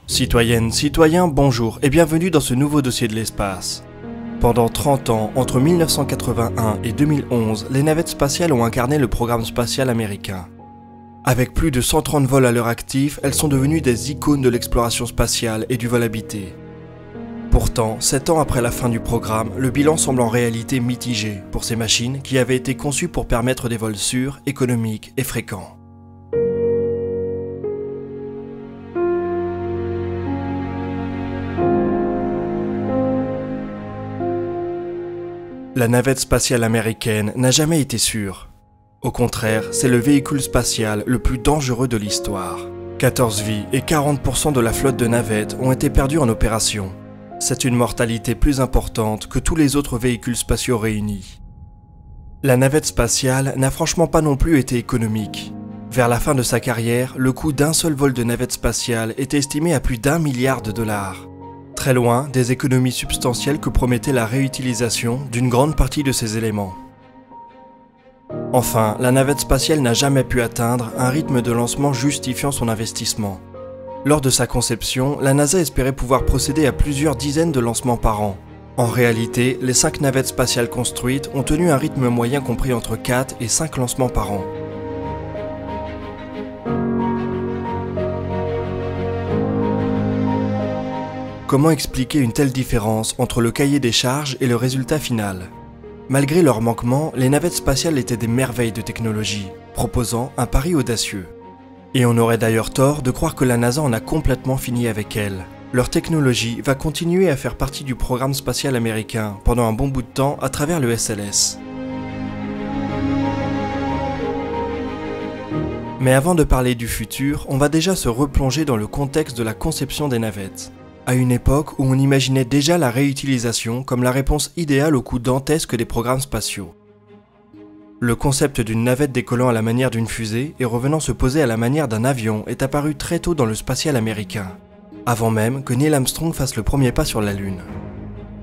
Citoyennes, citoyens, bonjour et bienvenue dans ce nouveau dossier de l'espace. Pendant 30 ans, entre 1981 et 2011, les navettes spatiales ont incarné le programme spatial américain. Avec plus de 130 vols à leur actif, elles sont devenues des icônes de l'exploration spatiale et du vol habité. Pourtant, 7 ans après la fin du programme, le bilan semble en réalité mitigé pour ces machines qui avaient été conçues pour permettre des vols sûrs, économiques et fréquents. La navette spatiale américaine n'a jamais été sûre. Au contraire, c'est le véhicule spatial le plus dangereux de l'histoire. 14 vies et 40% de la flotte de navettes ont été perdues en opération. C'est une mortalité plus importante que tous les autres véhicules spatiaux réunis. La navette spatiale n'a franchement pas non plus été économique. Vers la fin de sa carrière, le coût d'un seul vol de navette spatiale était estimé à plus d'1 milliard de dollars. Très loin des économies substantielles que promettait la réutilisation d'une grande partie de ces éléments. Enfin, la navette spatiale n'a jamais pu atteindre un rythme de lancement justifiant son investissement. Lors de sa conception, la NASA espérait pouvoir procéder à plusieurs dizaines de lancements par an. En réalité, les 5 navettes spatiales construites ont tenu un rythme moyen compris entre 4 et 5 lancements par an. Comment expliquer une telle différence entre le cahier des charges et le résultat final? Malgré leurs manquements, les navettes spatiales étaient des merveilles de technologie, proposant un pari audacieux. Et on aurait d'ailleurs tort de croire que la NASA en a complètement fini avec elles. Leur technologie va continuer à faire partie du programme spatial américain pendant un bon bout de temps à travers le SLS. Mais avant de parler du futur, on va déjà se replonger dans le contexte de la conception des navettes. À une époque où on imaginait déjà la réutilisation comme la réponse idéale au coût dantesque des programmes spatiaux. Le concept d'une navette décollant à la manière d'une fusée et revenant se poser à la manière d'un avion est apparu très tôt dans le spatial américain, avant même que Neil Armstrong fasse le premier pas sur la Lune.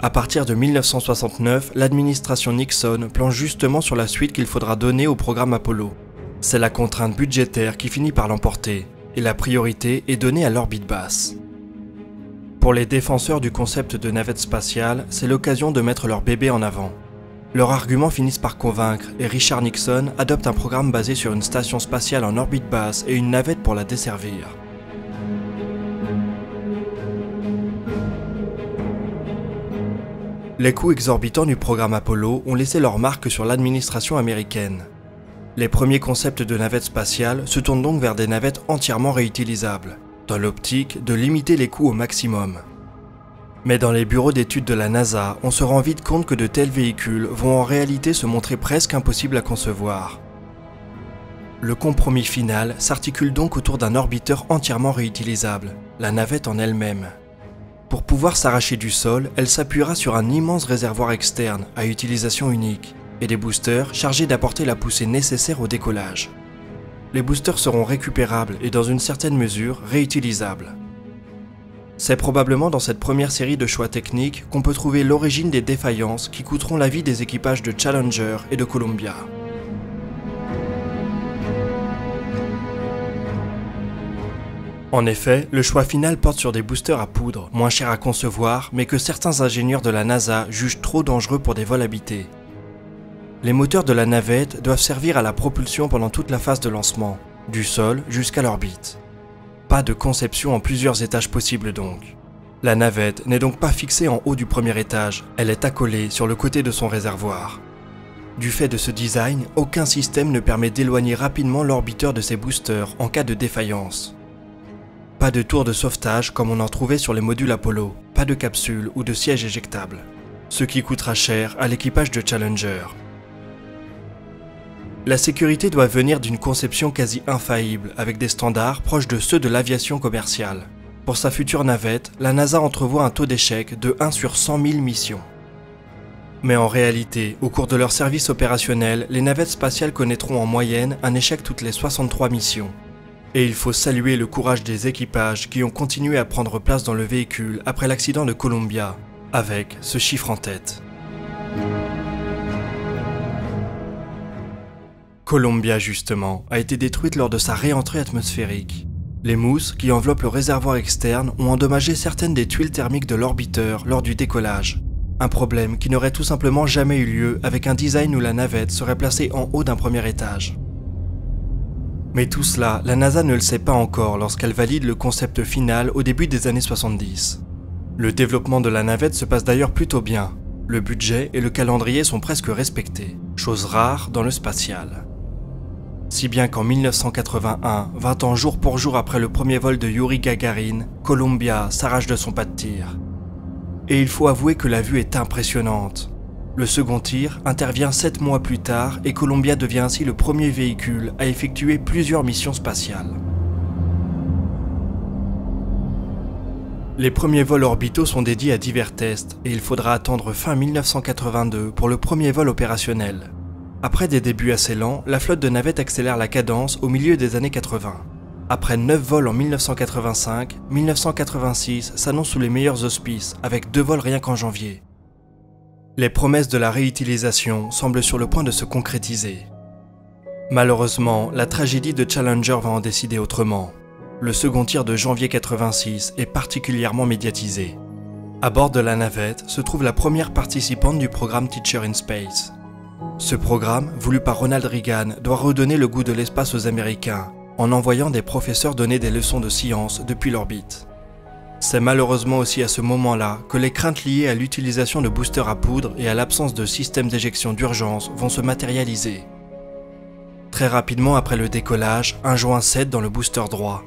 À partir de 1969, l'administration Nixon planche justement sur la suite qu'il faudra donner au programme Apollo. C'est la contrainte budgétaire qui finit par l'emporter, et la priorité est donnée à l'orbite basse. Pour les défenseurs du concept de navette spatiale, c'est l'occasion de mettre leur bébé en avant. Leurs arguments finissent par convaincre et Richard Nixon adopte un programme basé sur une station spatiale en orbite basse et une navette pour la desservir. Les coûts exorbitants du programme Apollo ont laissé leur marque sur l'administration américaine. Les premiers concepts de navettes spatiales se tournent donc vers des navettes entièrement réutilisables, dans l'optique de limiter les coûts au maximum. Mais dans les bureaux d'études de la NASA, on se rend vite compte que de tels véhicules vont en réalité se montrer presque impossibles à concevoir. Le compromis final s'articule donc autour d'un orbiteur entièrement réutilisable, la navette en elle-même. Pour pouvoir s'arracher du sol, elle s'appuiera sur un immense réservoir externe à utilisation unique, et des boosters chargés d'apporter la poussée nécessaire au décollage. Les boosters seront récupérables et dans une certaine mesure réutilisables. C'est probablement dans cette première série de choix techniques qu'on peut trouver l'origine des défaillances qui coûteront la vie des équipages de Challenger et de Columbia. En effet, le choix final porte sur des boosters à poudre, moins chers à concevoir, mais que certains ingénieurs de la NASA jugent trop dangereux pour des vols habités. Les moteurs de la navette doivent servir à la propulsion pendant toute la phase de lancement, du sol jusqu'à l'orbite. Pas de conception en plusieurs étages possibles donc. La navette n'est donc pas fixée en haut du premier étage, elle est accolée sur le côté de son réservoir. Du fait de ce design, aucun système ne permet d'éloigner rapidement l'orbiteur de ses boosters en cas de défaillance. Pas de tour de sauvetage comme on en trouvait sur les modules Apollo, pas de capsule ou de siège éjectable. Ce qui coûtera cher à l'équipage de Challenger. La sécurité doit venir d'une conception quasi infaillible, avec des standards proches de ceux de l'aviation commerciale. Pour sa future navette, la NASA entrevoit un taux d'échec de 1 sur 100 000 missions. Mais en réalité, au cours de leur service opérationnel, les navettes spatiales connaîtront en moyenne un échec toutes les 63 missions. Et il faut saluer le courage des équipages qui ont continué à prendre place dans le véhicule après l'accident de Columbia, avec ce chiffre en tête. Columbia, justement, a été détruite lors de sa réentrée atmosphérique. Les mousses qui enveloppent le réservoir externe ont endommagé certaines des tuiles thermiques de l'orbiteur lors du décollage. Un problème qui n'aurait tout simplement jamais eu lieu avec un design où la navette serait placée en haut d'un premier étage. Mais tout cela, la NASA ne le sait pas encore lorsqu'elle valide le concept final au début des années 70. Le développement de la navette se passe d'ailleurs plutôt bien. Le budget et le calendrier sont presque respectés, chose rare dans le spatial. Si bien qu'en 1981, 20 ans jour pour jour après le premier vol de Youri Gagarin, Columbia s'arrache de son pas de tir. Et il faut avouer que la vue est impressionnante. Le second tir intervient 7 mois plus tard et Columbia devient ainsi le premier véhicule à effectuer plusieurs missions spatiales. Les premiers vols orbitaux sont dédiés à divers tests et il faudra attendre fin 1982 pour le premier vol opérationnel. Après des débuts assez lents, la flotte de navettes accélère la cadence au milieu des années 80. Après 9 vols en 1985, 1986 s'annonce sous les meilleurs auspices, avec 2 vols rien qu'en janvier. Les promesses de la réutilisation semblent sur le point de se concrétiser. Malheureusement, la tragédie de Challenger va en décider autrement. Le second tir de janvier 86 est particulièrement médiatisé. À bord de la navette se trouve la première participante du programme Teacher in Space. Ce programme, voulu par Ronald Reagan, doit redonner le goût de l'espace aux Américains, en envoyant des professeurs donner des leçons de science depuis l'orbite. C'est malheureusement aussi à ce moment-là que les craintes liées à l'utilisation de boosters à poudre et à l'absence de système d'éjection d'urgence vont se matérialiser. Très rapidement après le décollage, un joint cède dans le booster droit.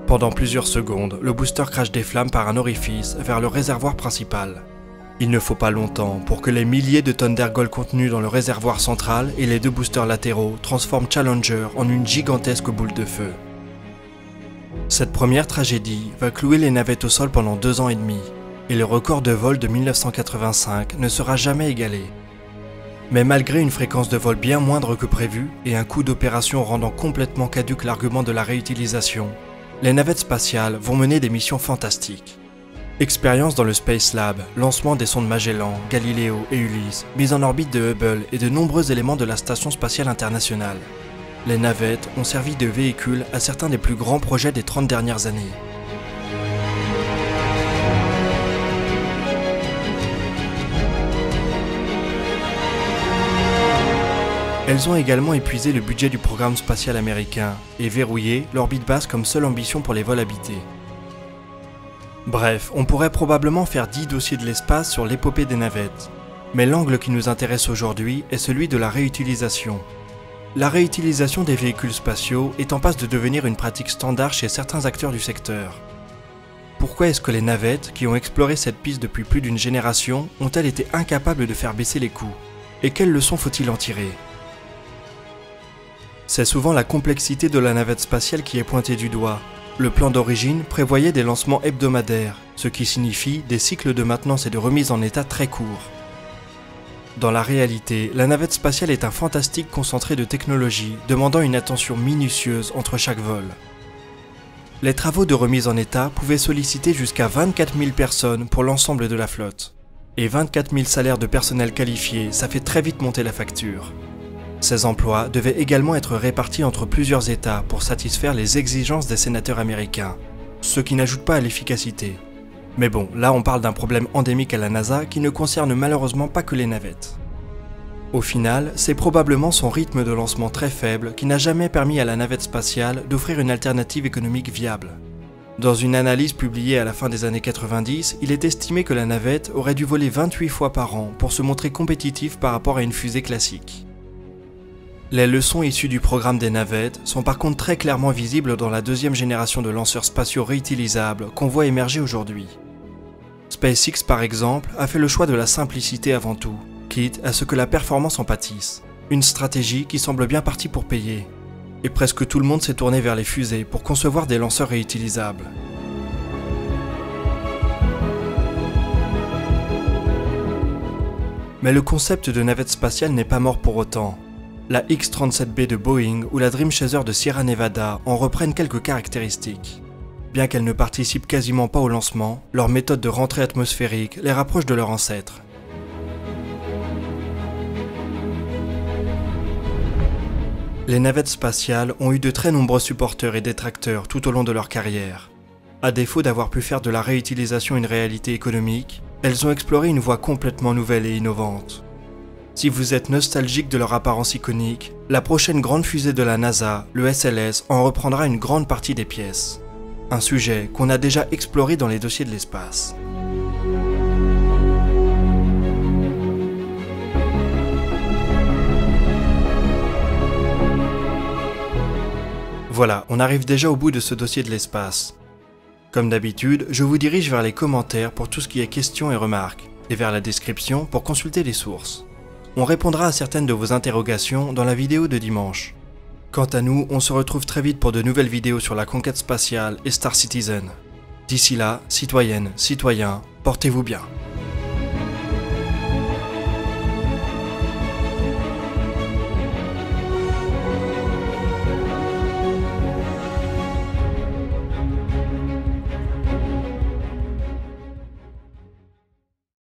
Pendant plusieurs secondes, le booster crache des flammes par un orifice vers le réservoir principal. Il ne faut pas longtemps pour que les milliers de tonnes d'ergols contenus dans le réservoir central et les 2 boosters latéraux transforment Challenger en une gigantesque boule de feu. Cette première tragédie va clouer les navettes au sol pendant 2 ans et demi, et le record de vol de 1985 ne sera jamais égalé. Mais malgré une fréquence de vol bien moindre que prévu et un coût d'opération rendant complètement caduque l'argument de la réutilisation, les navettes spatiales vont mener des missions fantastiques. Expérience dans le Space Lab, lancement des sondes Magellan, Galileo et Ulysse, mise en orbite de Hubble et de nombreux éléments de la Station Spatiale Internationale. Les navettes ont servi de véhicule à certains des plus grands projets des 30 dernières années. Elles ont également épuisé le budget du programme spatial américain et verrouillé l'orbite basse comme seule ambition pour les vols habités. Bref, on pourrait probablement faire 10 dossiers de l'espace sur l'épopée des navettes, mais l'angle qui nous intéresse aujourd'hui est celui de la réutilisation. La réutilisation des véhicules spatiaux est en passe de devenir une pratique standard chez certains acteurs du secteur. Pourquoi est-ce que les navettes, qui ont exploré cette piste depuis plus d'une génération, ont-elles été incapables de faire baisser les coûts? Et quelles leçons faut-il en tirer? C'est souvent la complexité de la navette spatiale qui est pointée du doigt. Le plan d'origine prévoyait des lancements hebdomadaires, ce qui signifie des cycles de maintenance et de remise en état très courts. Dans la réalité, la navette spatiale est un fantastique concentré de technologie, demandant une attention minutieuse entre chaque vol. Les travaux de remise en état pouvaient solliciter jusqu'à 24 000 personnes pour l'ensemble de la flotte. Et 24 000 salaires de personnel qualifié, ça fait très vite monter la facture. Ces emplois devaient également être répartis entre plusieurs États pour satisfaire les exigences des sénateurs américains, ce qui n'ajoute pas à l'efficacité. Mais bon, là on parle d'un problème endémique à la NASA qui ne concerne malheureusement pas que les navettes. Au final, c'est probablement son rythme de lancement très faible qui n'a jamais permis à la navette spatiale d'offrir une alternative économique viable. Dans une analyse publiée à la fin des années 90, il est estimé que la navette aurait dû voler 28 fois par an pour se montrer compétitive par rapport à une fusée classique. Les leçons issues du programme des navettes sont par contre très clairement visibles dans la 2e génération de lanceurs spatiaux réutilisables qu'on voit émerger aujourd'hui. SpaceX par exemple a fait le choix de la simplicité avant tout, quitte à ce que la performance en pâtisse, une stratégie qui semble bien partie pour payer. Et presque tout le monde s'est tourné vers les fusées pour concevoir des lanceurs réutilisables. Mais le concept de navette spatiale n'est pas mort pour autant. La X-37B de Boeing ou la Dream Chaser de Sierra Nevada en reprennent quelques caractéristiques. Bien qu'elles ne participent quasiment pas au lancement, leur méthode de rentrée atmosphérique les rapproche de leur ancêtre. Les navettes spatiales ont eu de très nombreux supporters et détracteurs tout au long de leur carrière. À défaut d'avoir pu faire de la réutilisation une réalité économique, elles ont exploré une voie complètement nouvelle et innovante. Si vous êtes nostalgique de leur apparence iconique, la prochaine grande fusée de la NASA, le SLS, en reprendra une grande partie des pièces. Un sujet qu'on a déjà exploré dans les dossiers de l'espace. Voilà, on arrive déjà au bout de ce dossier de l'espace. Comme d'habitude, je vous dirige vers les commentaires pour tout ce qui est questions et remarques, et vers la description pour consulter les sources. On répondra à certaines de vos interrogations dans la vidéo de dimanche. Quant à nous, on se retrouve très vite pour de nouvelles vidéos sur la conquête spatiale et Star Citizen. D'ici là, citoyennes, citoyens, portez-vous bien.